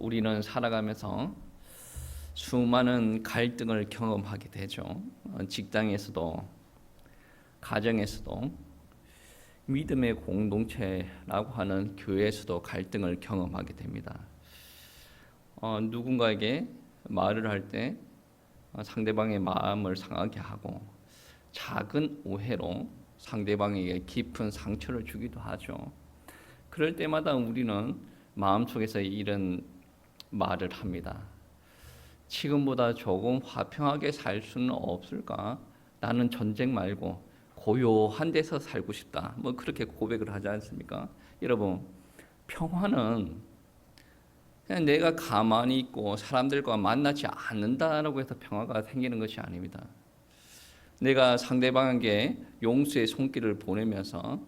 우리는 살아가면서 수많은 갈등을 경험하게 되죠. 직장에서도, 가정에서도, 믿음의 공동체라고 하는 교회에서도 갈등을 경험하게 됩니다. 누군가에게 말을 할 때 상대방의 마음을 상하게 하고 작은 오해로 상대방에게 깊은 상처를 주기도 하죠. 그럴 때마다 우리는 마음속에서 이런 말을 합니다. 지금보다 조금 화평하게 살 수는 없을까? 나는 전쟁 말고 고요한 데서 살고 싶다. 뭐 그렇게 고백을 하지 않습니까? 여러분, 평화는 그냥 내가 가만히 있고 사람들과 만나지 않는다라고 해서 평화가 생기는 것이 아닙니다. 내가 상대방에게 용서의 손길을 보내면서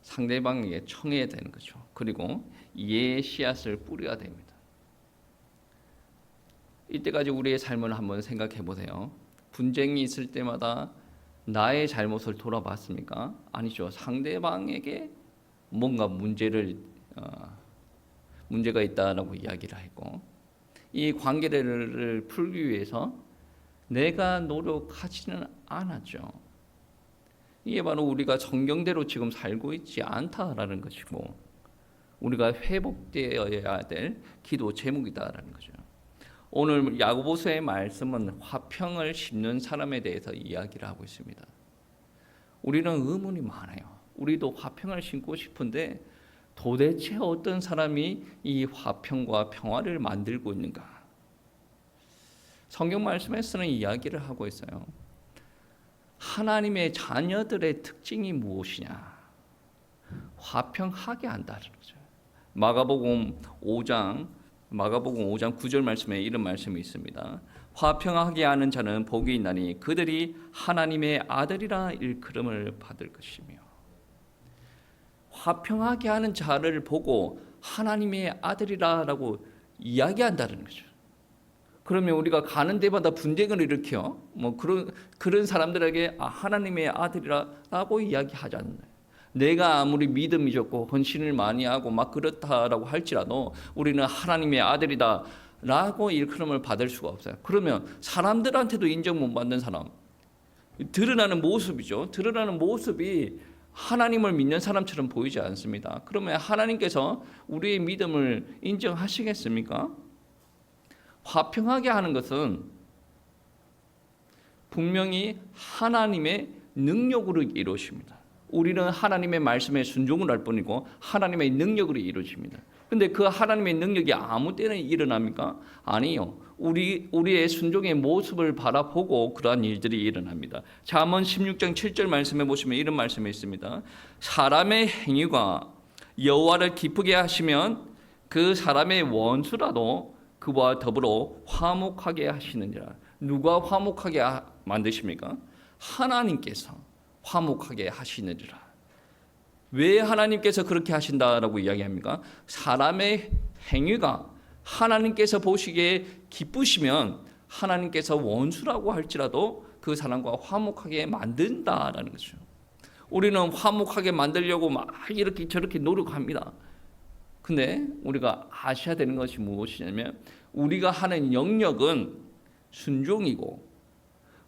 상대방에게 청해야 되는 거죠. 그리고 이해의 씨앗을 뿌려야 됩니다. 이때까지 우리의 삶을 한번 생각해 보세요. 분쟁이 있을 때마다 나의 잘못을 돌아봤습니까? 아니죠. 상대방에게 뭔가 문제가 있다라고 이야기를 했고, 이 관계를 풀기 위해서 내가 노력하지는 않았죠. 이게 바로 우리가 성경대로 지금 살고 있지 않다라는 것이고, 우리가 회복되어야 될 기도 제목이다라는 거죠. 오늘 야고보서의 말씀은 화평을 심는 사람에 대해서 이야기를 하고 있습니다. 우리는 의문이 많아요. 우리도 화평을 심고 싶은데 도대체 어떤 사람이 이 화평과 평화를 만들고 있는가? 성경 말씀에서는 이야기를 하고 있어요. 하나님의 자녀들의 특징이 무엇이냐? 화평하게 한다는 거죠. 마가복음 5장 9절 말씀에 이런 말씀이 있습니다. 화평하게 하는 자는 복이 있나니 그들이 하나님의 아들이라 일컬음을 받을 것이며. 화평하게 하는 자를 보고 하나님의 아들이라고 이야기한다는 거죠. 그러면 우리가 가는 데마다 분쟁을 일으켜 그런 사람들에게 하나님의 아들이라고 이야기하지 않나요? 내가 아무리 믿음이 좋고 헌신을 많이 하고 막 그렇다라고 할지라도 우리는 하나님의 아들이다라고 일컬음을 받을 수가 없어요. 그러면 사람들한테도 인정 못 받는 사람, 드러나는 모습이죠. 드러나는 모습이 하나님을 믿는 사람처럼 보이지 않습니다. 그러면 하나님께서 우리의 믿음을 인정하시겠습니까? 화평하게 하는 것은 분명히 하나님의 능력으로 이루어집니다. 우리는 하나님의 말씀에 순종을 할 뿐이고 하나님의 능력으로 이루어집니다. 근데 그 하나님의 능력이 아무 때나 일어납니까? 아니요. 우리의 순종의 모습을 바라보고 그러한 일들이 일어납니다. 잠언 16장 7절 말씀에 보시면 이런 말씀이 있습니다. 사람의 행위가 여호와를 기쁘게 하시면 그 사람의 원수라도 그와 더불어 화목하게 하시느니라. 누가 화목하게 만드십니까? 하나님께서 화목하게 하시느니라. 왜 하나님께서 그렇게 하신다라고 이야기합니까? 사람의 행위가 하나님께서 보시기에 기쁘시면 하나님께서 원수라고 할지라도 그 사람과 화목하게 만든다라는 거죠. 우리는 화목하게 만들려고 막 이렇게 저렇게 노력합니다. 근데 우리가 아셔야 되는 것이 무엇이냐면 우리가 하는 영역은 순종이고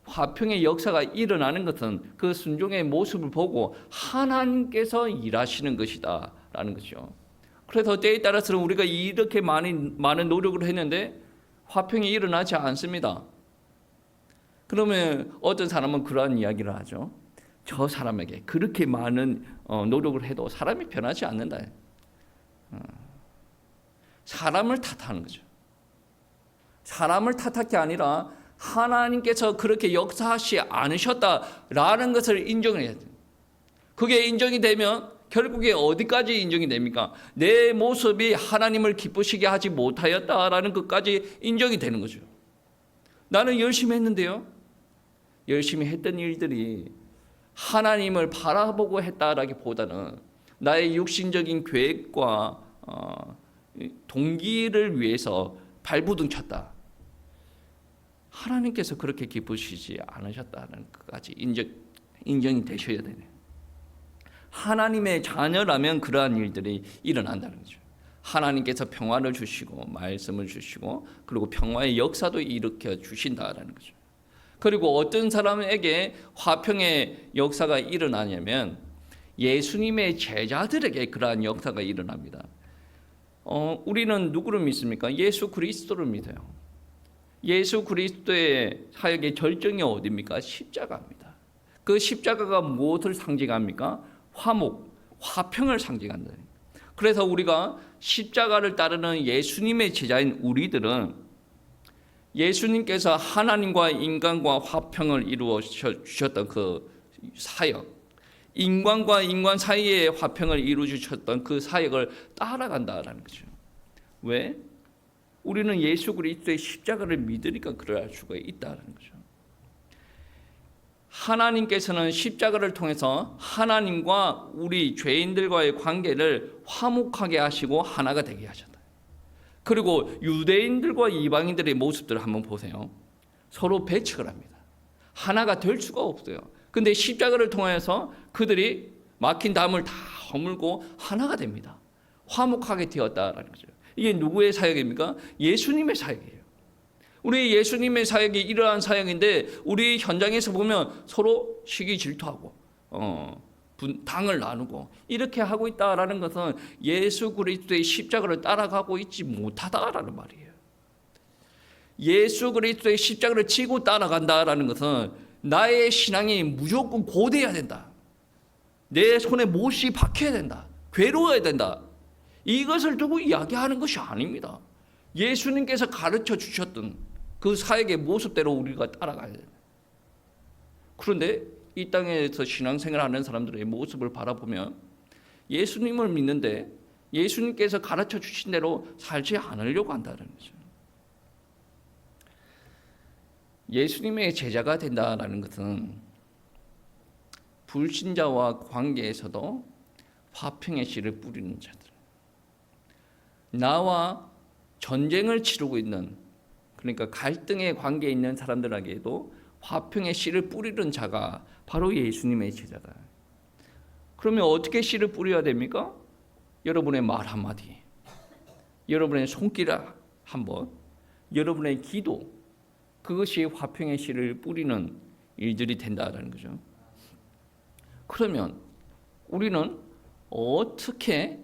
화평의 역사가 일어나는 것은 그 순종의 모습을 보고 하나님께서 일하시는 것이다 라는 것이죠. 그래서 때에 따라서는 우리가 이렇게 많은 노력을 했는데 화평이 일어나지 않습니다. 그러면 어떤 사람은 그러한 이야기를 하죠. 저 사람에게 그렇게 많은 노력을 해도 사람이 변하지 않는다. 사람을 탓하는 거죠. 사람을 탓할 게 아니라 하나님께서 그렇게 역사하지 않으셨다라는 것을 인정을 해야 돼요. 그게 인정이 되면 결국에 어디까지 인정이 됩니까? 내 모습이 하나님을 기쁘시게 하지 못하였다라는 것까지 인정이 되는 거죠. 나는 열심히 했는데요. 열심히 했던 일들이 하나님을 바라보고 했다라기보다는 나의 육신적인 계획과 동기를 위해서 발부둥 쳤다. 하나님께서 그렇게 기쁘시지 않으셨다는 것까지 인정이 되셔야 되네요. 하나님의 자녀라면 그러한 일들이 일어난다는 거죠. 하나님께서 평화를 주시고 말씀을 주시고 그리고 평화의 역사도 일으켜 주신다라는 거죠. 그리고 어떤 사람에게 화평의 역사가 일어나냐면 예수님의 제자들에게 그러한 역사가 일어납니다. 우리는 누구를 믿습니까? 예수 그리스도를 믿어요. 예수 그리스도의 사역의 절정이 어디입니까? 십자가입니다. 그 십자가가 무엇을 상징합니까? 화목, 화평을 상징한다. 그래서 우리가 십자가를 따르는 예수님의 제자인 우리들은 예수님께서 하나님과 인간과 화평을 이루어 주셨던 그 사역, 인간과 인간 사이의 화평을 이루어 주셨던 그 사역을 따라간다라는 거죠. 왜? 우리는 예수 그리스도의 십자가를 믿으니까 그럴 수가 있다는 거죠. 하나님께서는 십자가를 통해서 하나님과 우리 죄인들과의 관계를 화목하게 하시고 하나가 되게 하셨다. 그리고 유대인들과 이방인들의 모습들을 한번 보세요. 서로 배척을 합니다. 하나가 될 수가 없어요. 근데 십자가를 통해서 그들이 막힌 담을 다 허물고 하나가 됩니다. 화목하게 되었다라는 거죠. 이게 누구의 사역입니까? 예수님의 사역이에요. 우리 예수님의 사역이 이러한 사역인데 우리 현장에서 보면 서로 시기 질투하고 당을 나누고 이렇게 하고 있다라는 것은 예수 그리스도의 십자가를 따라가고 있지 못하다라는 말이에요. 예수 그리스도의 십자가를 지고 따라간다라는 것은 나의 신앙이 무조건 고대해야 된다. 내 손에 못이 박혀야 된다. 괴로워야 된다. 이것을 두고 이야기하는 것이 아닙니다. 예수님께서 가르쳐 주셨던 그 사역의 모습대로 우리가 따라가야 된다. 그런데 이 땅에서 신앙생활하는 사람들의 모습을 바라보면 예수님을 믿는데 예수님께서 가르쳐 주신 대로 살지 않으려고 한다는 거죠. 예수님의 제자가 된다는 것은 불신자와 관계에서도 화평의 씨를 뿌리는 자들, 나와 전쟁을 치르고 있는, 그러니까 갈등의 관계에 있는 사람들에게도 화평의 씨를 뿌리는 자가 바로 예수님의 제자다. 그러면 어떻게 씨를 뿌려야 됩니까? 여러분의 말 한마디, 여러분의 손길 한번, 여러분의 기도, 그것이 화평의 씨를 뿌리는 일들이 된다는 거죠. 그러면 우리는 어떻게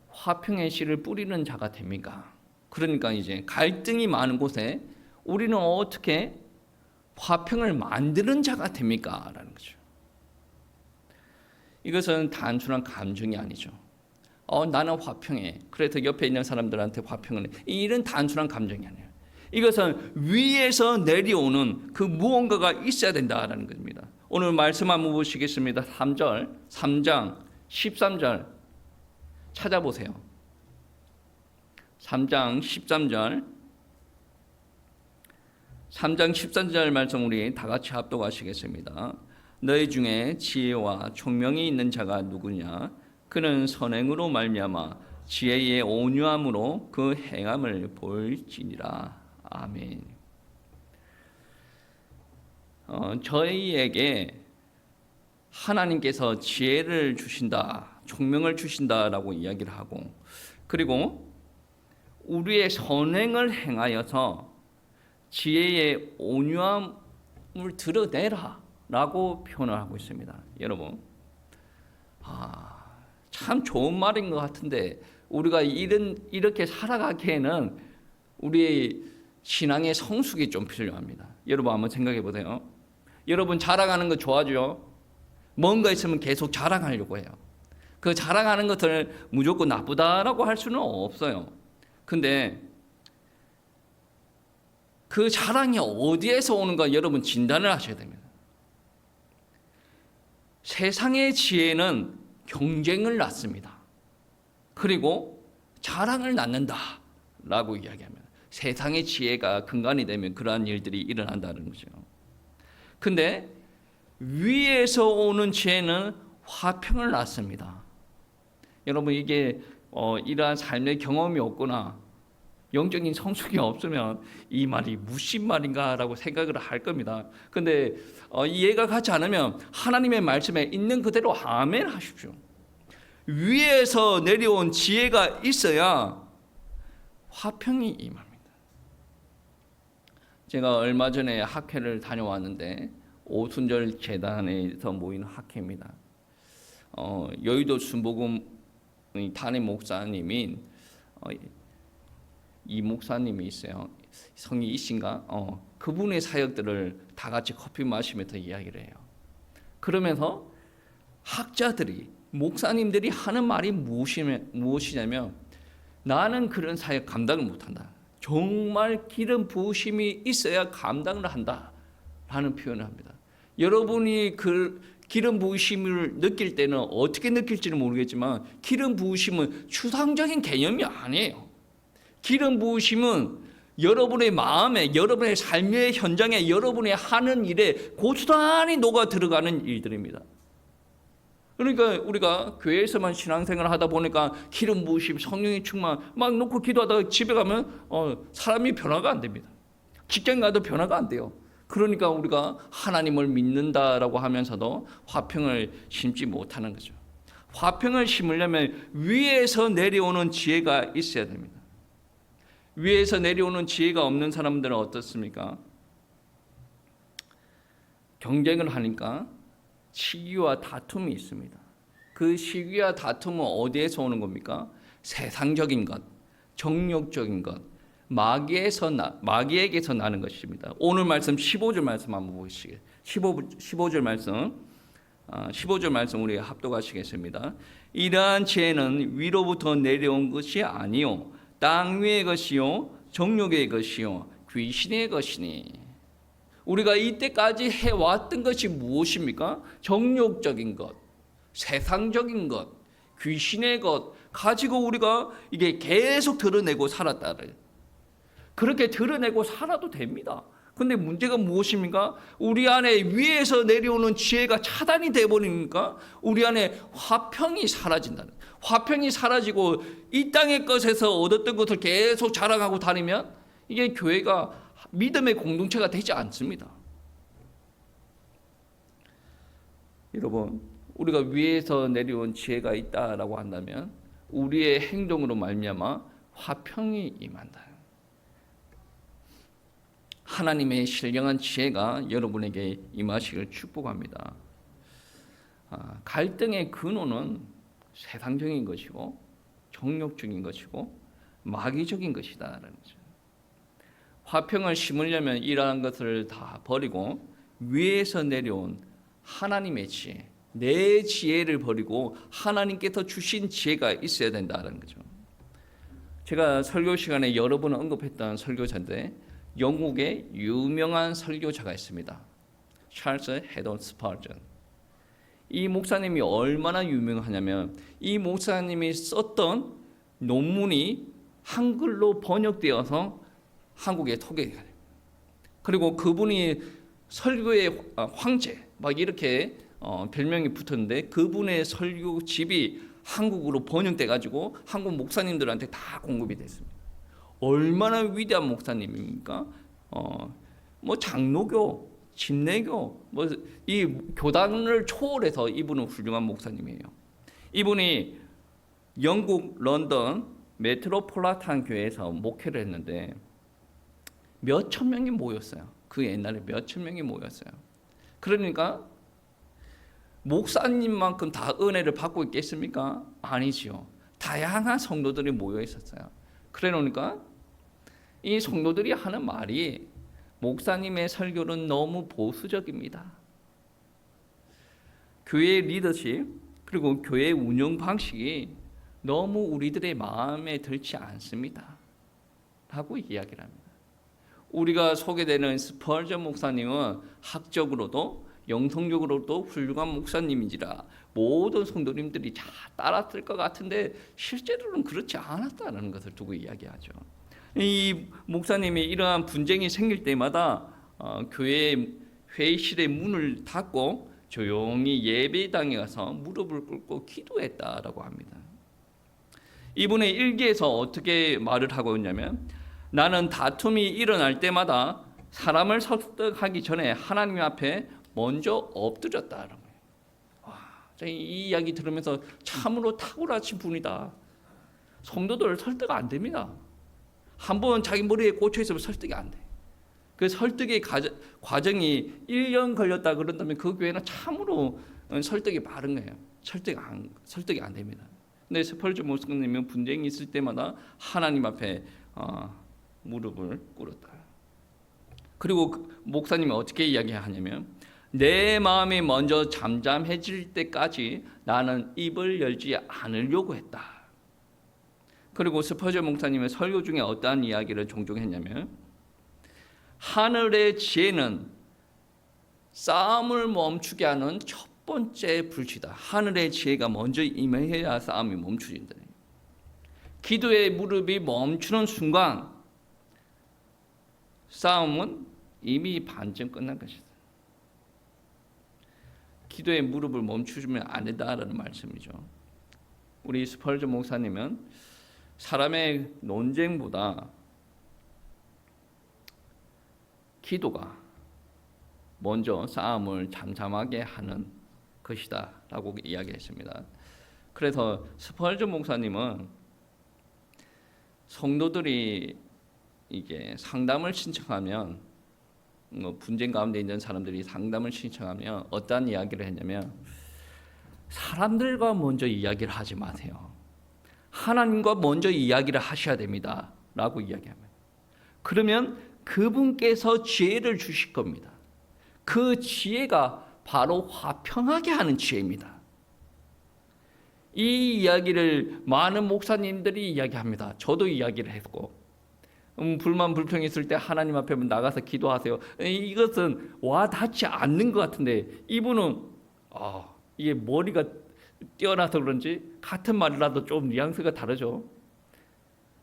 화평의 씨를 뿌리는 자가 됩니까? 그러니까 이제 갈등이 많은 곳에 우리는 어떻게 화평을 만드는 자가 됩니까? 라는 거죠. 이것은 단순한 감정이 아니죠. 나는 화평해. 그래서 옆에 있는 사람들한테 화평을 해. 이런 단순한 감정이 아니에요. 이것은 위에서 내려오는 그 무언가가 있어야 된다는 겁니다. 오늘 말씀 한번 보시겠습니다. 3장 13절 찾아보세요. 3장 13절 말씀 우리 다 같이 합독하시겠습니다. 너희 중에 지혜와 총명이 있는 자가 누구냐? 그는 선행으로 말미암아 지혜의 온유함으로 그 행함을 보일지니라. 아멘. 저희에게 하나님께서 지혜를 주신다, 총명을 주신다라고 이야기를 하고, 그리고 우리의 선행을 행하여서 지혜의 온유함을 드러내라라고 표현을 하고 있습니다. 여러분, 참 좋은 말인 것 같은데 우리가 이렇게 살아가기에는 우리의 신앙의 성숙이 좀 필요합니다. 여러분 한번 생각해 보세요. 여러분 자랑하는 거 좋아하죠? 뭔가 있으면 계속 자랑하려고 해요. 그 자랑하는 것을 무조건 나쁘다라고 할 수는 없어요. 근데 그 자랑이 어디에서 오는가 여러분 진단을 하셔야 됩니다. 세상의 지혜는 경쟁을 낳습니다. 그리고 자랑을 낳는다라고 이야기합니다. 세상의 지혜가 근간이 되면 그러한 일들이 일어난다는 거죠. 근데 위에서 오는 지혜는 화평을 낳습니다. 여러분 이게 이러한 삶의 경험이 없거나 영적인 성숙이 없으면 이 말이 무슨 말인가라고 생각을 할 겁니다. 근데 이해가 가지 않으면 하나님의 말씀에 있는 그대로 아멘 하십시오. 위에서 내려온 지혜가 있어야 화평이 임합니다. 제가 얼마 전에 학회를 다녀왔는데 오순절 재단에서 모인 학회입니다. 여의도 순복음 담임 목사님인 이 목사님이 있어요. 성이 이신가? 그분의 사역들을 다 같이 커피 마시면서 이야기를 해요. 그러면서 학자들이 목사님들이 하는 말이 무엇이냐면 나는 그런 사역 감당을 못한다. 정말 기름 부으심이 있어야 감당을 한다 라는 표현을 합니다. 여러분이 그 기름 부으심을 느낄 때는 어떻게 느낄지는 모르겠지만 기름 부으심은 추상적인 개념이 아니에요. 기름 부으심은 여러분의 마음에, 여러분의 삶의 현장에, 여러분이 하는 일에 고스란히 녹아 들어가는 일들입니다. 그러니까 우리가 교회에서만 신앙생활을 하다 보니까 기름 부으심, 성령의 충만 막 놓고 기도하다가 집에 가면 사람이 변화가 안 됩니다. 직장 가도 변화가 안 돼요. 그러니까 우리가 하나님을 믿는다라고 하면서도 화평을 심지 못하는 거죠. 화평을 심으려면 위에서 내려오는 지혜가 있어야 됩니다. 위에서 내려오는 지혜가 없는 사람들은 어떻습니까? 경쟁을 하니까 시기와 다툼이 있습니다. 그 시기와 다툼은 어디에서 오는 겁니까? 세상적인 것, 정욕적인 것, 마귀에게서 나는 것입니다. 오늘 말씀 15절 말씀 한번 보시겠습니다. 15절 말씀 우리 합독하시겠습니다. 이러한 지혜는 위로부터 내려온 것이 아니요 땅 위의 것이요 정욕의 것이요 귀신의 것이니. 우리가 이때까지 해왔던 것이 무엇입니까? 정욕적인 것, 세상적인 것, 귀신의 것 가지고 우리가 이게 계속 드러내고 살았다를. 그렇게 드러내고 살아도 됩니다. 근데 문제가 무엇입니까? 우리 안에 위에서 내려오는 지혜가 차단이 되어버리니까 우리 안에 화평이 사라진다는. 화평이 사라지고 이 땅의 것에서 얻었던 것을 계속 자랑하고 다니면 이게 교회가 믿음의 공동체가 되지 않습니다. 여러분, 우리가 위에서 내려온 지혜가 있다라고 한다면 우리의 행동으로 말미암아 화평이 임한다. 하나님의 신령한 지혜가 여러분에게 임하시길 축복합니다. 갈등의 근원은 세상적인 것이고 정욕적인 것이고 마귀적인 것이다라는 거죠. 화평을 심으려면 이러한 것을 다 버리고 위에서 내려온 하나님의 지혜, 내 지혜를 버리고 하나님께서 주신 지혜가 있어야 된다는 거죠. 제가 설교 시간에 여러 번 언급했던 설교자인데 영국의 유명한 설교자가 있습니다. 찰스 헤돈 스펄전. 이 목사님이 얼마나 유명하냐면 이 목사님이 썼던 논문이 한글로 번역되어서 한국에 소개가 돼요. 그리고 그분이 설교의 황제 막 이렇게 별명이 붙었는데 그분의 설교집이 한국으로 번역돼 가지고 한국 목사님들한테 다 공급이 됐습니다. 얼마나 위대한 목사님입니까? 뭐 장로교, 침례교, 뭐 이 교단을 초월해서 이분은 훌륭한 목사님이에요. 이분이 영국 런던 메트로폴리탄 교회에서 목회를 했는데 몇천 명이 모였어요. 그 옛날에 몇천 명이 모였어요. 그러니까 목사님만큼 다 은혜를 받고 있겠습니까? 아니지요. 다양한 성도들이 모여 있었어요. 그래 놓으니까 이 성도들이 하는 말이 목사님의 설교는 너무 보수적입니다. 교회 리더십 그리고 교회 운영 방식이 너무 우리들의 마음에 들지 않습니다. 라고 이야기를 합니다. 우리가 소개되는 스펄전 목사님은 학적으로도 영성적으로도 훌륭한 목사님인지라 모든 성도님들이 다 따랐을 것 같은데 실제로는 그렇지 않았다는 것을 두고 이야기하죠. 이 목사님이 이러한 분쟁이 생길 때마다 교회 회의실의 문을 닫고 조용히 예배당에 가서 무릎을 꿇고 기도했다라고 합니다. 이분의 일기에서 어떻게 말을 하고 있냐면 나는 다툼이 일어날 때마다 사람을 설득하기 전에 하나님 앞에 먼저 엎드렸다는 거예요. 이 이야기 들으면서 참으로 탁월하신 분이다. 성도들 설득 안 됩니다. 한번 자기 머리에 꽂혀 있으면 설득이 안 돼. 그 설득의 과정이 1년 걸렸다 그런다면 그 교회는 참으로 설득이 바른 거예요. 설득이 안 됩니다. 근데 스펄전 목사님은 분쟁이 있을 때마다 하나님 앞에 무릎을 꿇었다. 그리고 목사님이 어떻게 이야기하냐면 내 마음이 먼저 잠잠해질 때까지 나는 입을 열지 않으려고 했다. 그리고 스펄전 목사님의 설교 중에 어떠한 이야기를 종종 했냐면 하늘의 지혜는 싸움을 멈추게 하는 첫 번째 불씨다. 하늘의 지혜가 먼저 임해야 싸움이 멈추진다. 기도의 무릎이 멈추는 순간 싸움은 이미 반쯤 끝난 것이다. 기도의 무릎을 멈추면 안 된다라는 말씀이죠. 우리 스펄전 목사님은 사람의 논쟁보다 기도가 먼저 싸움을 잠잠하게 하는 것이다 라고 이야기했습니다. 그래서 스펄전 목사님은 성도들이 이게 상담을 신청하면 분쟁 가운데 있는 사람들이 상담을 신청하면 어떠한 이야기를 했냐면 사람들과 먼저 이야기를 하지 마세요. 하나님과 먼저 이야기를 하셔야 됩니다 라고 이야기합니다. 그러면 그분께서 지혜를 주실 겁니다. 그 지혜가 바로 화평하게 하는 지혜입니다. 이 이야기를 많은 목사님들이 이야기합니다. 저도 이야기를 했고 불만 불평이 있을 때 하나님 앞에 나가서 기도하세요. 이것은 와 닿지 않는 것 같은데 이분은 이게 머리가 뛰어나서 그런지 같은 말이라도 좀 뉘앙스가 다르죠.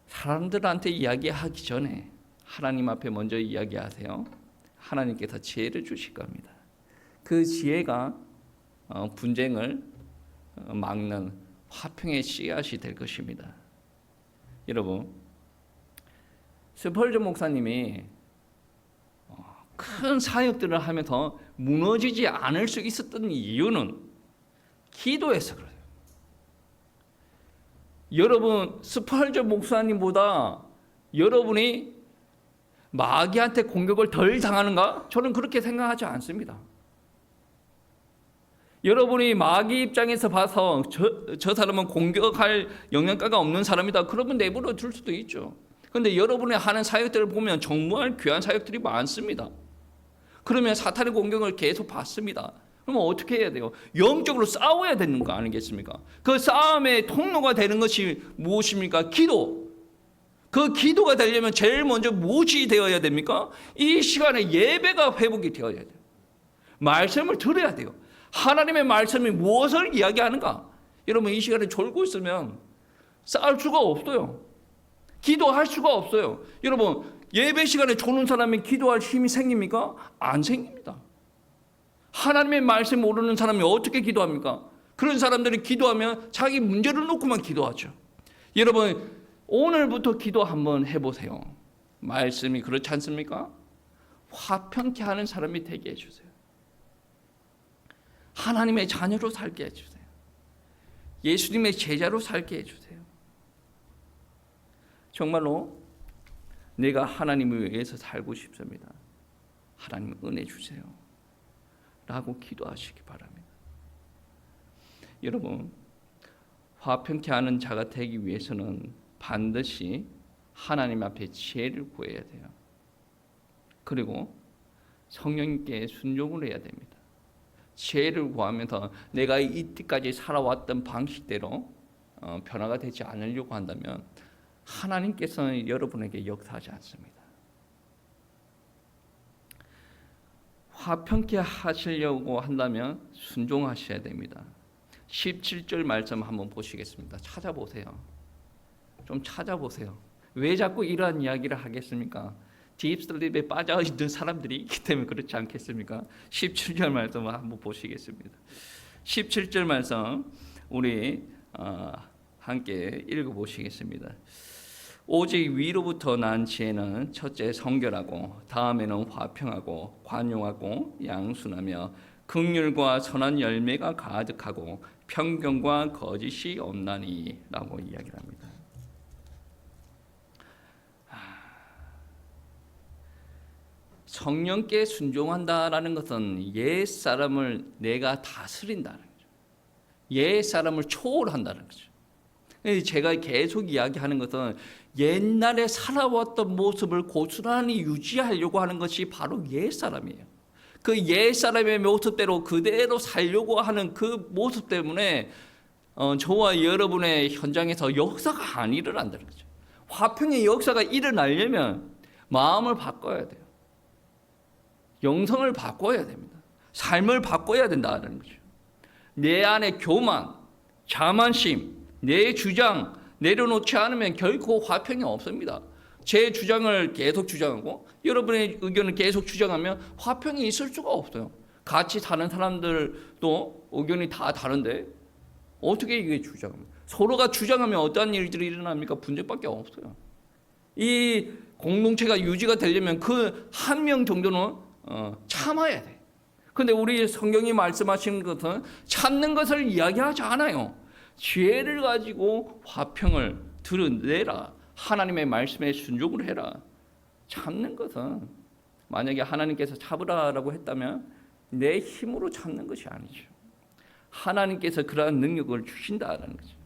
사람들한테 이야기하기 전에 하나님 앞에 먼저 이야기하세요. 하나님께서 지혜를 주실 겁니다. 그 지혜가 분쟁을 막는 화평의 씨앗이 될 것입니다. 여러분, 스펄전 목사님이 큰 사역들을 하면서 무너지지 않을 수 있었던 이유는 기도해서 그래요. 여러분, 스펄전 목사님보다 여러분이 마귀한테 공격을 덜 당하는가? 저는 그렇게 생각하지 않습니다. 여러분이 마귀 입장에서 봐서 저 사람은 공격할 영향가가 없는 사람이다. 그러면 내버려 둘 수도 있죠. 그런데 여러분이 하는 사역들을 보면 정말 귀한 사역들이 많습니다. 그러면 사탄의 공격을 계속 받습니다. 그러면 어떻게 해야 돼요? 영적으로 싸워야 되는 거 아니겠습니까? 그 싸움의 통로가 되는 것이 무엇입니까? 기도. 그 기도가 되려면 제일 먼저 무엇이 되어야 됩니까? 이 시간에 예배가 회복이 되어야 돼요. 말씀을 들어야 돼요. 하나님의 말씀이 무엇을 이야기하는가? 여러분 이 시간에 졸고 있으면 싸울 수가 없어요. 기도할 수가 없어요. 여러분 예배 시간에 조는 사람이 기도할 힘이 생깁니까? 안 생깁니다. 하나님의 말씀 모르는 사람이 어떻게 기도합니까? 그런 사람들이 기도하면 자기 문제를 놓고만 기도하죠. 여러분 오늘부터 기도 한번 해보세요. 말씀이 그렇지 않습니까? 화평케 하는 사람이 되게 해주세요. 하나님의 자녀로 살게 해주세요. 예수님의 제자로 살게 해주세요. 정말로 내가 하나님을 위해서 살고 싶습니다. 하나님 은혜 주세요. 라고 기도하시기 바랍니다. 여러분 화평케 하는 자가 되기 위해서는 반드시 하나님 앞에 지혜를 구해야 돼요. 그리고 성령님께 순종을 해야 됩니다. 지혜를 구하면서 내가 이때까지 살아왔던 방식대로 변화가 되지 않으려고 한다면 하나님께서는 여러분에게 역사하지 않습니다. 화평케 하시려고 한다면 순종하셔야 됩니다. 17절 말씀 한번 보시겠습니다. 찾아보세요. 좀 찾아보세요. 왜 자꾸 이러한 이야기를 하겠습니까? 딥슬립에 빠져있는 사람들이 있기 때문에 그렇지 않겠습니까? 17절 말씀 한번 보시겠습니다. 17절 말씀 우리 함께 읽어보시겠습니다. 오직 위로부터 난 지혜는 첫째 성결하고 다음에는 화평하고 관용하고 양순하며 긍휼과 선한 열매가 가득하고 편견과 거짓이 없나니 라고 이야기를 합니다. 성령께 순종한다라는 것은 옛 사람을 내가 다스린다는 거죠. 옛 사람을 초월한다는 거죠. 제가 계속 이야기하는 것은 옛날에 살아왔던 모습을 고스란히 유지하려고 하는 것이 바로 옛 사람이에요. 그 옛 사람의 모습대로 그대로 살려고 하는 그 모습 때문에 저와 여러분의 현장에서 역사가 안 일어난다는 거죠. 화평의 역사가 일어나려면 마음을 바꿔야 돼요. 영성을 바꿔야 됩니다. 삶을 바꿔야 된다는 거죠. 내 안에 교만, 자만심, 내 주장 내려놓지 않으면 결코 화평이 없습니다. 제 주장을 계속 주장하고 여러분의 의견을 계속 주장하면 화평이 있을 수가 없어요. 같이 사는 사람들도 의견이 다 다른데 어떻게 이게 주장합니까? 서로가 주장하면 어떠한 일들이 일어납니까? 분쟁밖에 없어요. 이 공동체가 유지가 되려면 그 한 명 정도는 참아야 돼. 근데 우리 성경이 말씀하시는 것은 참는 것을 이야기하지 않아요. 지혜를 가지고 화평을 드러내라. 하나님의 말씀에 순종을 해라. 참는 것은 만약에 하나님께서 참으라라고 했다면 내 힘으로 참는 것이 아니죠. 하나님께서 그러한 능력을 주신다라는 거죠.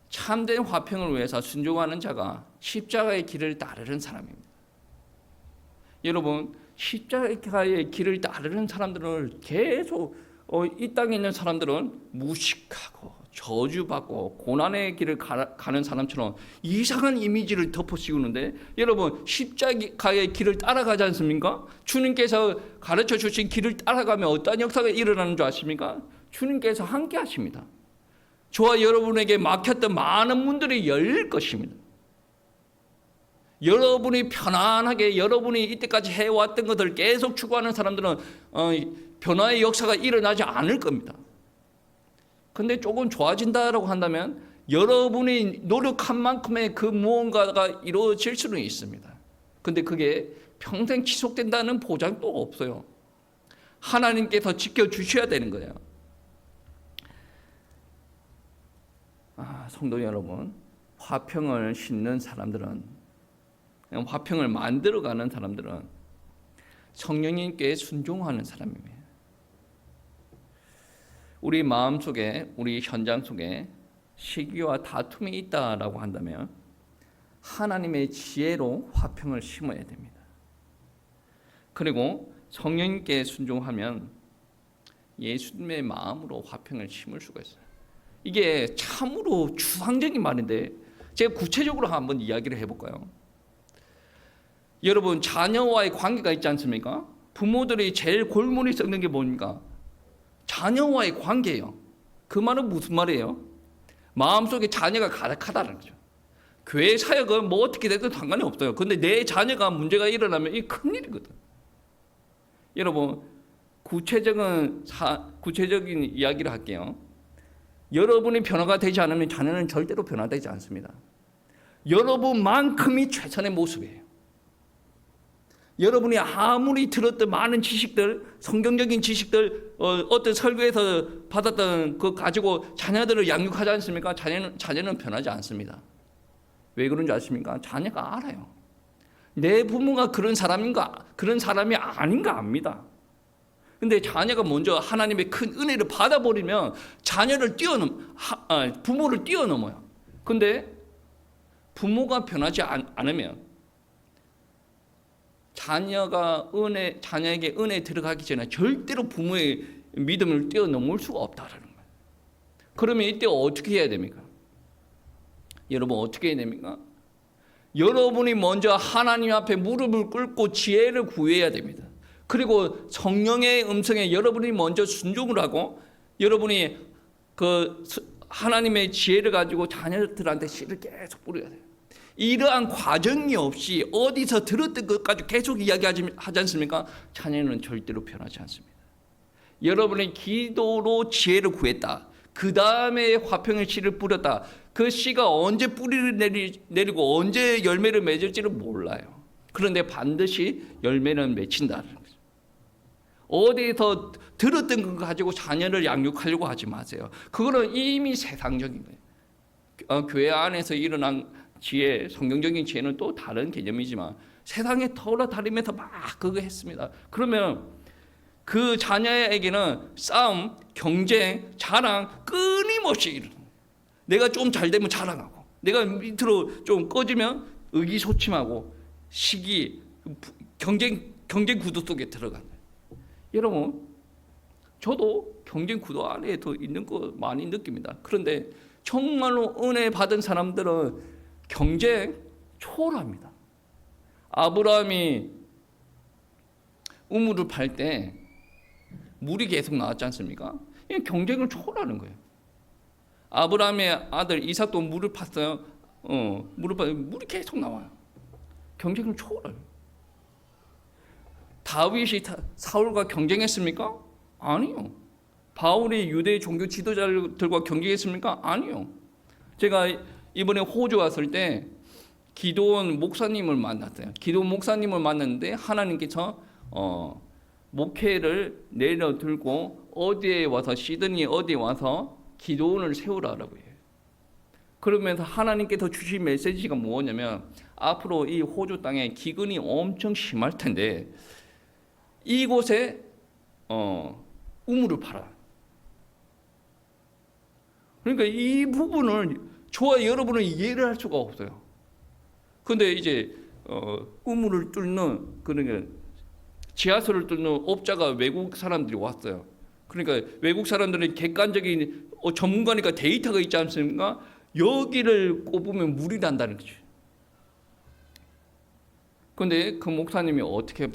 참된 화평을 위해서 순종하는 자가 십자가의 길을 따르는 사람입니다. 여러분, 십자가의 길을 따르는 사람들을 계속 이 땅에 있는 사람들은 무식하고 저주받고 고난의 길을 가는 사람처럼 이상한 이미지를 덮어씌우는데 여러분 십자가의 길을 따라가지 않습니까? 주님께서 가르쳐 주신 길을 따라가면 어떤 역사가 일어나는 줄 아십니까? 주님께서 함께 하십니다. 저와 여러분에게 막혔던 많은 문들이 열릴 것입니다. 여러분이 편안하게 여러분이 이때까지 해왔던 것을 계속 추구하는 사람들은 변화의 역사가 일어나지 않을 겁니다. 근데 조금 좋아진다라고 한다면 여러분이 노력한 만큼의 그 무언가가 이루어질 수는 있습니다. 근데 그게 평생 지속된다는 보장도 없어요. 하나님께서 지켜주셔야 되는 거예요. 성도 여러분, 화평을 싣는 사람들은, 화평을 만들어가는 사람들은 성령님께 순종하는 사람입니다. 우리 마음속에, 우리 현장 속에 시기와 다툼이 있다라고 한다면 하나님의 지혜로 화평을 심어야 됩니다. 그리고 성령님께 순종하면 예수님의 마음으로 화평을 심을 수가 있어요. 이게 참으로 추상적인 말인데 제가 구체적으로 한번 이야기를 해볼까요? 여러분, 자녀와의 관계가 있지 않습니까? 부모들이 제일 골머리 썩는 게 뭡니까? 자녀와의 관계예요. 그 말은 무슨 말이에요? 마음속에 자녀가 가득하다는 거죠. 교회 사역은 뭐 어떻게 되든 상관이 없어요. 근데 내 자녀가 문제가 일어나면 이게 큰일이거든. 여러분, 구체적인 이야기를 할게요. 여러분이 변화가 되지 않으면 자녀는 절대로 변화되지 않습니다. 여러분만큼이 최선의 모습이에요. 여러분이 아무리 들었던 많은 지식들, 성경적인 지식들, 어떤 설교에서 받았던 그 가지고 자녀들을 양육하지 않습니까? 자녀는 변하지 않습니다. 왜 그런지 아십니까? 자녀가 알아요. 내 부모가 그런 사람인가, 그런 사람이 아닌가 압니다. 근데 자녀가 먼저 하나님의 큰 은혜를 받아버리면 자녀를 부모를 뛰어넘어요. 근데 부모가 변하지 않으면 자녀에게 은혜 들어가기 전에 절대로 부모의 믿음을 뛰어넘을 수가 없다라는 거예요. 그러면 이때 어떻게 해야 됩니까? 여러분, 어떻게 해야 됩니까? 여러분이 먼저 하나님 앞에 무릎을 꿇고 지혜를 구해야 됩니다. 그리고 성령의 음성에 여러분이 먼저 순종을 하고 여러분이 그 하나님의 지혜를 가지고 자녀들한테 씨를 계속 뿌려야 돼요. 이러한 과정이 없이 어디서 들었던 것까지 계속 이야기하지 않습니까? 자녀는 절대로 변하지 않습니다. 여러분의 기도로 지혜를 구했다. 그 다음에 화평의 씨를 뿌렸다. 그 씨가 언제 뿌리를 내리고 언제 열매를 맺을지를 몰라요. 그런데 반드시 열매는 맺힌다는 거죠. 어디에서 들었던 거 가지고 자녀를 양육하려고 하지 마세요. 그거는 이미 세상적인 거예요. 교회 안에서 일어난 지혜, 성경적인 지혜는 또 다른 개념이지만 세상에 돌아다니면서 막 그거 했습니다. 그러면 그 자녀에게는 싸움, 경쟁, 자랑 끊임없이 일어나요. 내가 좀 잘 되면 자랑하고, 내가 밑으로 좀 꺼지면 의기소침하고 시기, 경쟁 구도 속에 들어간다. 여러분, 저도 경쟁 구도 안에 더 있는 거 많이 느낍니다. 그런데 정말로 은혜 받은 사람들은 경쟁 초월합니다. 아브라함이 우물을 팔 때 물이 계속 나왔지 않습니까? 이 경쟁을 초월하는 거예요. 아브라함의 아들 이삭도 물을 팠어요. 물이 계속 나와요. 경쟁을 초월해요. 다윗이 사울과 경쟁했습니까? 아니요. 바울이 유대 종교 지도자들과 경쟁했습니까? 아니요. 제가 이번에 호주 왔을 때 기도원 목사님을 만났어요. 기도원 목사님을 만났는데 하나님께서 목회를 내려들고 어디에 와서 시드니 어디에 와서 기도원을 세우라라고 해요. 그러면서 하나님께서 주신 메시지가 뭐냐면 앞으로 이 호주 땅에 기근이 엄청 심할 텐데 이곳에 우물을 팔아. 그러니까 이 부분을 저와 여러분은 이해를 할 수가 없어요. 근데 이제 우물을 뚫는 그러니까 지하수를 뚫는 업자가 외국 사람들이 왔어요. 그러니까 외국 사람들은 객관적인 전문가니까 데이터가 있지 않습니까? 여기를 꼽으면 물이 난다는 거죠. 그런데 그 목사님이 어떻게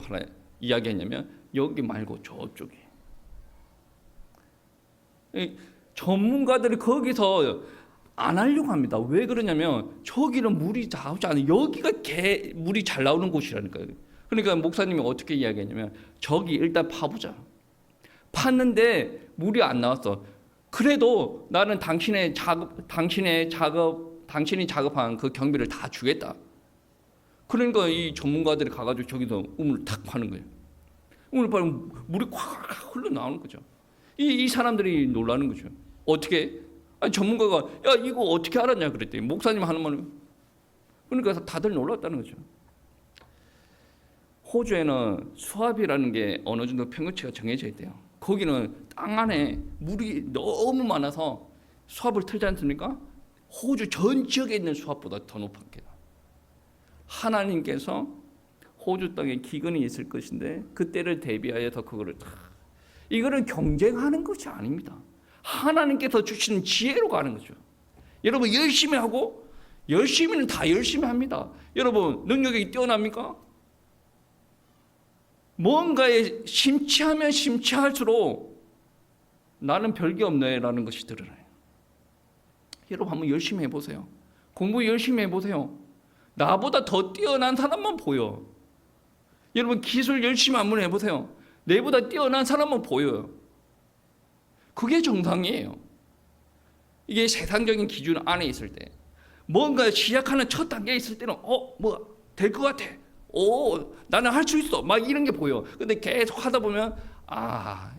이야기했냐면 여기 말고 저쪽에. 전문가들이 거기서 안 하려고 합니다. 왜 그러냐면 저기는 물이 나오지 않아요. 여기가 물이 잘 나오는 곳이라니까요. 그러니까 목사님이 어떻게 이야기했냐면 저기 일단 파보자. 팠는데 물이 안 나왔어. 그래도 나는 당신이 작업한 그 경비를 다 주겠다. 그러니까 이 전문가들이 가가지고 저기서 우물을 탁 파는 거예요. 우물 파면 물이 콱 흘러나오는 거죠. 이 사람들이 놀라는 거죠. 어떻게? 아니, 전문가가 야 이거 어떻게 알았냐 그랬더니 목사님 하는 말은 그러니까 다들 놀랐다는 거죠. 호주에는 수압이라는 게 어느 정도 평균치가 정해져 있대요. 거기는 땅 안에 물이 너무 많아서 수압을 틀지 않습니까? 호주 전 지역에 있는 수압보다 더 높았게요. 하나님께서 호주 땅에 기근이 있을 것인데 그때를 대비하여서 그거를 이거는 경쟁하는 것이 아닙니다. 하나님께서 주시는 지혜로 가는 거죠. 여러분 열심히 하고 열심히는 다 열심히 합니다. 여러분 능력이 뛰어납니까? 뭔가에 심취하면 심취할수록 나는 별게 없네라는 것이 드러나요. 여러분 한번 열심히 해보세요. 공부 열심히 해보세요. 나보다 더 뛰어난 사람만 보여. 여러분 기술 열심히 한번 해보세요. 내보다 뛰어난 사람만 보여요. 그게 정상이에요. 이게 세상적인 기준 안에 있을 때 뭔가 시작하는 첫 단계에 있을 때는 뭐 될 것 같아. 나는 할 수 있어. 막 이런 게 보여. 근데 계속 하다 보면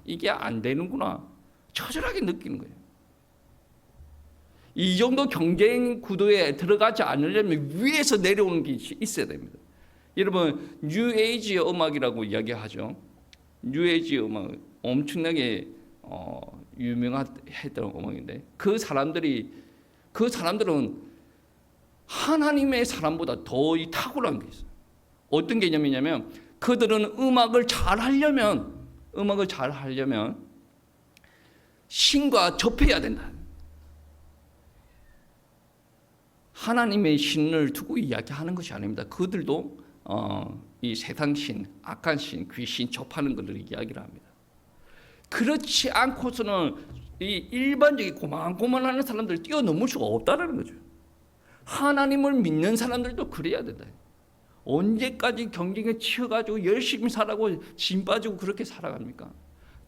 이게 안 되는구나. 처절하게 느끼는 거예요. 이 정도 경쟁 구도에 들어가지 않으려면 위에서 내려오는 게 있어야 됩니다. 여러분 뉴에이지 음악이라고 이야기하죠. 뉴에이지 음악 엄청나게 유명했던 음악인데 그 사람들은 하나님의 사람보다 더 탁월한 게 있어요. 어떤 개념이냐면 그들은 음악을 잘 하려면 신과 접해야 된다. 하나님의 신을 두고 이야기하는 것이 아닙니다. 그들도 이 세상 신, 악한 신, 귀신 접하는 것을 이야기를 합니다. 그렇지 않고서는 이 일반적인 고만고만하는 사람들을 뛰어넘을 수가 없다는 거죠. 하나님을 믿는 사람들도 그래야 된다. 언제까지 경쟁에 치여가지고 열심히 살아고 진 빠지고 그렇게 살아갑니까?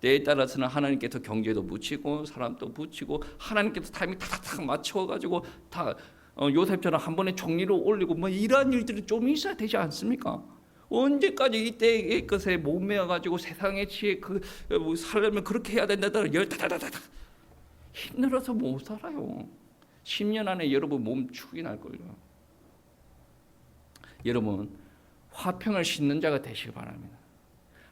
때에 따라서는 하나님께서 경제도 붙이고 사람도 붙이고 하나님께서 타이밍 탁탁탁 맞춰가지고 다 요셉처럼 한 번에 종리로 올리고 뭐 이러한 일들이 좀 있어야 되지 않습니까? 언제까지 이때의 것에 목매어가지고 세상의 지혜 살려면 그렇게 해야 된다더라 열다다다다 힘들어서 못 살아요. 10년 안에 여러분 몸 축이 날 거예요. 여러분 화평을 싣는 자가 되시기 바랍니다.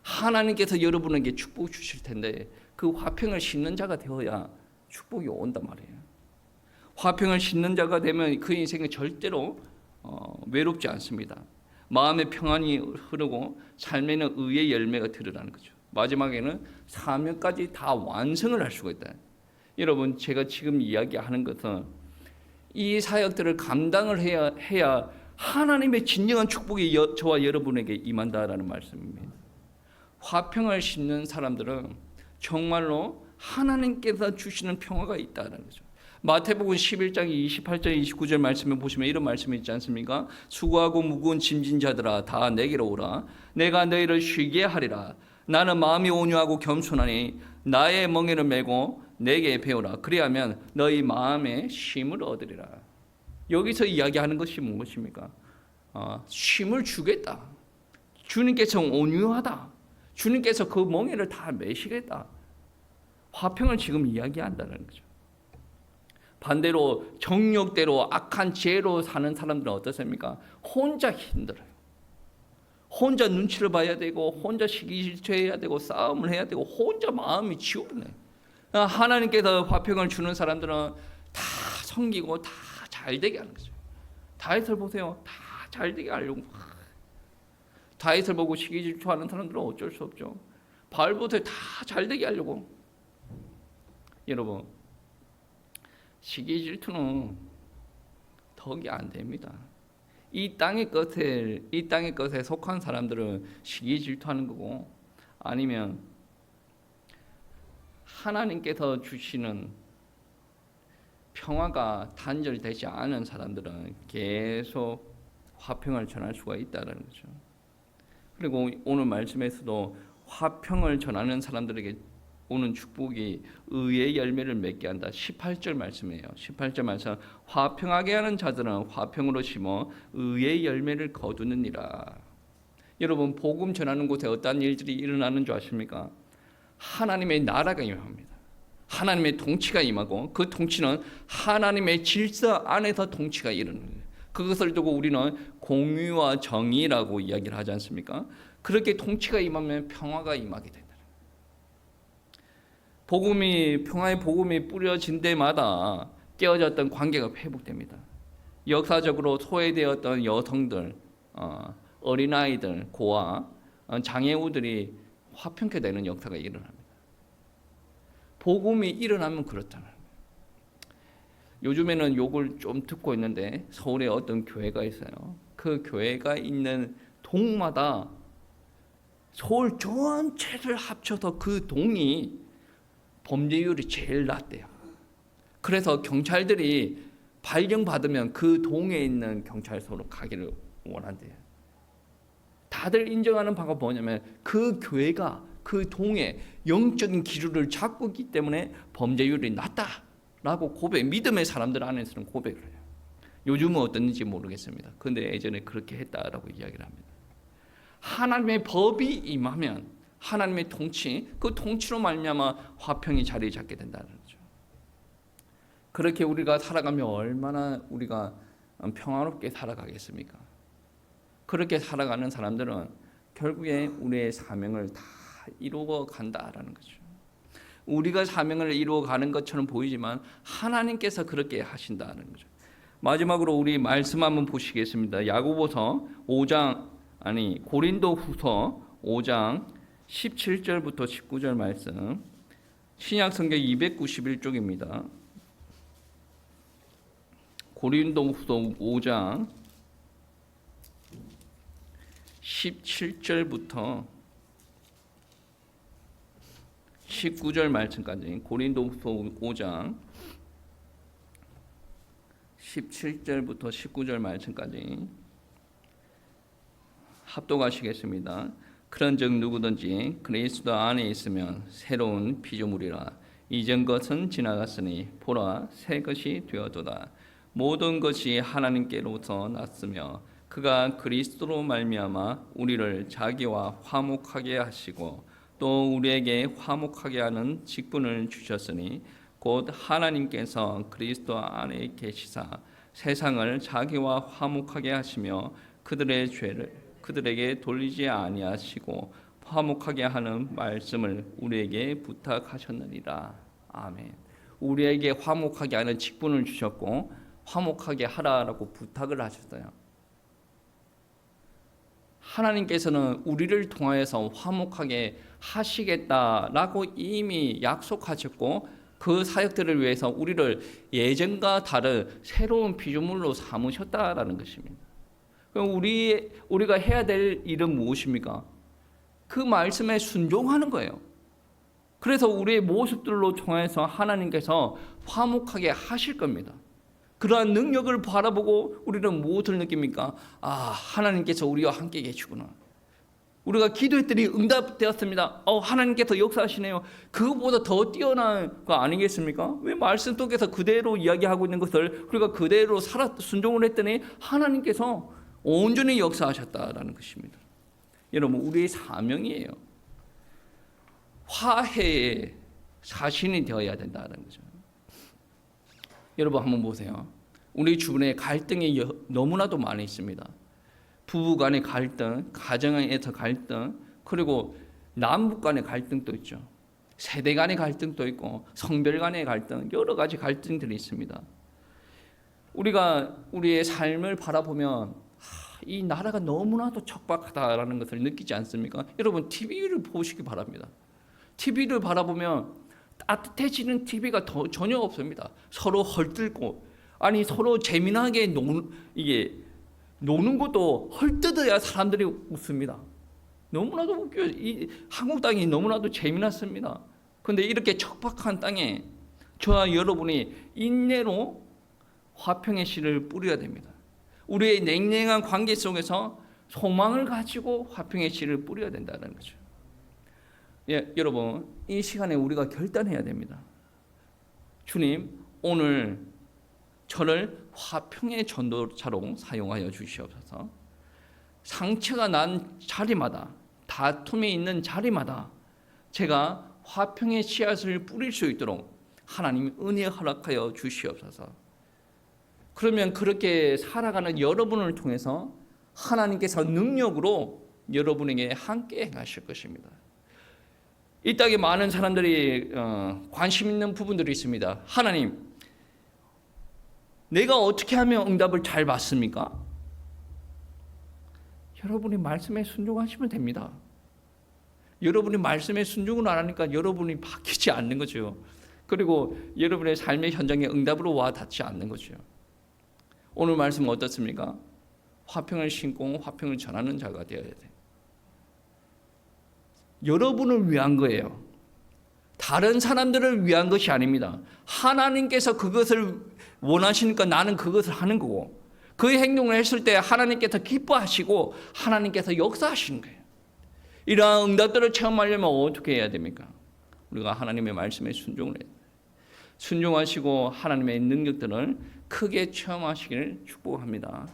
하나님께서 여러분에게 축복 주실 텐데 그 화평을 싣는 자가 되어야 축복이 온단 말이에요. 화평을 싣는 자가 되면 그 인생은 절대로 외롭지 않습니다. 마음의 평안이 흐르고 삶에는 의의 열매가 드러나는 거죠. 마지막에는 사명까지 다 완성을 할 수가 있다. 여러분 제가 지금 이야기하는 것은 이 사역들을 감당을 해야 하나님의 진정한 축복이 저와 여러분에게 임한다라는 말씀입니다. 화평을 싣는 사람들은 정말로 하나님께서 주시는 평화가 있다는 거죠. 마태복음 11장 28절 29절 말씀에 보시면 이런 말씀이 있지 않습니까? 수고하고 무거운 짐진 자들아 다 내게로 오라. 내가 너희를 쉬게 하리라. 나는 마음이 온유하고 겸손하니 나의 멍에를 메고 내게 배우라. 그리하면 너희 마음에 쉼을 얻으리라. 여기서 이야기하는 것이 무엇입니까? 쉼을 주겠다. 주님께서 온유하다. 주님께서 그 멍에를 다 메시겠다. 화평을 지금 이야기한다는 거죠. 반대로 정욕대로 악한 죄로 사는 사람들은 어떻습니까? 혼자 힘들어요. 혼자 눈치를 봐야 되고 혼자 시기질투해야 되고 싸움을 해야 되고 혼자 마음이 지옥네. 하나님께서 화평을 주는 사람들은 다 섬기고 다 잘되게 하는 거죠. 다윗을 보세요. 다 잘되게 하려고. 다윗을 보고 시기질투하는 사람들은 어쩔 수 없죠. 바알보다 다 잘되게 하려고. 여러분 시기질투는 덕이 안 됩니다. 이 땅의 것에 속한 사람들은 시기질투하는 거고 아니면 하나님께서 주시는 평화가 단절되지 않은 사람들은 계속 화평을 전할 수가 있다는 거죠. 그리고 오늘 말씀에서도 화평을 전하는 사람들에게 오는 축복이 의의 열매를 맺게 한다. 18절 말씀이에요. 18절 말씀 화평하게 하는 자들은 화평으로 심어 의의 열매를 거두느니라. 여러분 복음 전하는 곳에 어떠한 일들이 일어나는 줄 아십니까? 하나님의 나라가 임합니다. 하나님의 통치가 임하고 그 통치는 하나님의 질서 안에서 통치가 일어나는 거예요. 그것을 두고 우리는 공의와 정의라고 이야기를 하지 않습니까? 그렇게 통치가 임하면 평화가 임하게 된다. 평화의 복음이 뿌려진 데마다 깨어졌던 관계가 회복됩니다. 역사적으로 소외되었던 여성들, 어린아이들, 고아, 장애우들이 화평케 되는 역사가 일어납니다. 복음이 일어나면 그렇잖아요. 요즘에는 욕을 좀 듣고 있는데 서울에 어떤 교회가 있어요. 그 교회가 있는 동마다 서울 전체를 합쳐서 그 동이 범죄율이 제일 낮대요. 그래서 경찰들이 발령받으면 그 동에 있는 경찰서로 가기를 원한대요. 다들 인정하는 바가 뭐냐면 그 교회가 그 동에 영적인 기류를 잡고 있기 때문에 범죄율이 낮다라고 믿음의 사람들 안에서는 고백을 해요. 요즘은 어떤지 모르겠습니다. 그런데 예전에 그렇게 했다라고 이야기를 합니다. 하나님의 법이 임하면 하나님의 통치, 그 통치로 말미암아 화평이 자리 잡게 된다는 거죠. 그렇게 우리가 살아가면 얼마나 우리가 평화롭게 살아가겠습니까? 그렇게 살아가는 사람들은 결국에 우리의 사명을 다 이루어 간다라는 거죠. 우리가 사명을 이루어 가는 것처럼 보이지만 하나님께서 그렇게 하신다는 거죠. 마지막으로 우리 말씀 한번 보시겠습니다. 고린도후서 5장 17절부터 19절 말씀, 신약성경 291쪽입니다. 고린도후서 5장 17절부터 19절 말씀까지, 고린도후서 5장 17절부터 19절 말씀까지 합독하시겠습니다. 그런즉 누구든지 그리스도 안에 있으면 새로운 피조물이라. 이전 것은 지나갔으니 보라 새 것이 되었도다. 모든 것이 하나님께로부터 났으며 그가 그리스도로 말미암아 우리를 자기와 화목하게 하시고 또 우리에게 화목하게 하는 직분을 주셨으니 곧 하나님께서 그리스도 안에 계시사 세상을 자기와 화목하게 하시며 그들의 죄를 그들에게 돌리지 아니하시고 화목하게 하는 말씀을 우리에게 부탁하셨느니라. 아멘. 우리에게 화목하게 하는 직분을 주셨고 화목하게 하라라고 부탁을 하셨어요. 하나님께서는 우리를 통하여서 화목하게 하시겠다라고 이미 약속하셨고 그 사역들을 위해서 우리를 예전과 다른 새로운 피조물로 삼으셨다라는 것입니다. 그럼 우리가 해야 될 일은 무엇입니까? 그 말씀에 순종하는 거예요. 그래서 우리의 모습들로 통해서 하나님께서 화목하게 하실 겁니다. 그러한 능력을 바라보고 우리는 무엇을 느낍니까? 아, 하나님께서 우리와 함께 계시구나. 우리가 기도했더니 응답되었습니다. 하나님께서 역사하시네요. 그것보다 더 뛰어난 거 아니겠습니까? 왜 말씀 속에서 그대로 이야기하고 있는 것을 우리가 그대로 순종을 했더니 하나님께서 온전히 역사하셨다라는 것입니다. 여러분, 우리의 사명이에요. 화해의 사신이 되어야 된다는 거죠. 여러분 한번 보세요. 우리 주변에 갈등이 너무나도 많이 있습니다. 부부 간의 갈등, 가정에서 갈등, 그리고 남북 간의 갈등도 있죠. 세대 간의 갈등도 있고 성별 간의 갈등, 여러 가지 갈등들이 있습니다. 우리가 우리의 삶을 바라보면 이 나라가 너무나도 척박하다라는 것을 느끼지 않습니까? 여러분 TV를 보시기 바랍니다. TV를 바라보면 따뜻해지는 TV가 전혀 없습니다. 서로 헐뜯고 아니 서로 재미나게 노는 것도 헐뜯어야 사람들이 웃습니다. 너무나도 웃겨요. 이 한국 땅이 너무나도 재미났습니다. 그런데 이렇게 척박한 땅에 저와 여러분이 인내로 화평의 씨를 뿌려야 됩니다. 우리의 냉랭한 관계 속에서 소망을 가지고 화평의 씨를 뿌려야 된다는 거죠. 예, 여러분 이 시간에 우리가 결단해야 됩니다. 주님, 오늘 저를 화평의 전도자로 사용하여 주시옵소서. 상처가 난 자리마다, 다툼이 있는 자리마다 제가 화평의 씨앗을 뿌릴 수 있도록 하나님 은혜 허락하여 주시옵소서. 그러면 그렇게 살아가는 여러분을 통해서 하나님께서 능력으로 여러분에게 함께 행하실 것입니다. 이 땅에 많은 사람들이 관심 있는 부분들이 있습니다. 하나님, 내가 어떻게 하면 응답을 잘 받습니까? 여러분이 말씀에 순종하시면 됩니다. 여러분이 말씀에 순종을 안 하니까 여러분이 바뀌지 않는 거죠. 그리고 여러분의 삶의 현장에 응답으로 와 닿지 않는 거죠. 오늘 말씀은 어떻습니까? 화평을 신고 화평을 전하는 자가 되어야 돼. 여러분을 위한 거예요. 다른 사람들을 위한 것이 아닙니다. 하나님께서 그것을 원하시니까 나는 그것을 하는 거고 그 행동을 했을 때 하나님께서 기뻐하시고 하나님께서 역사하시는 거예요. 이러한 응답들을 체험하려면 어떻게 해야 됩니까? 우리가 하나님의 말씀에 순종을 해야 돼요. 순종하시고 하나님의 능력들을 크게 체험하시기를 축복합니다.